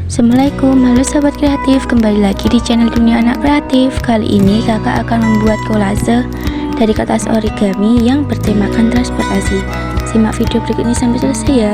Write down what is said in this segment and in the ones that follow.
Assalamualaikum, halo sahabat kreatif, kembali lagi di channel Dunia Anak Kreatif. Kali ini kakak akan membuat kolase dari kertas origami yang bertemakan transportasi. Simak video berikut ini sampai selesai ya.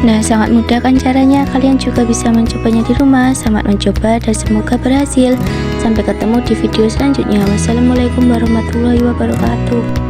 Nah, sangat mudah kan caranya, kalian juga bisa mencobanya di rumah. Selamat mencoba dan semoga berhasil. Sampai ketemu di video selanjutnya. Wassalamualaikum warahmatullahi wabarakatuh.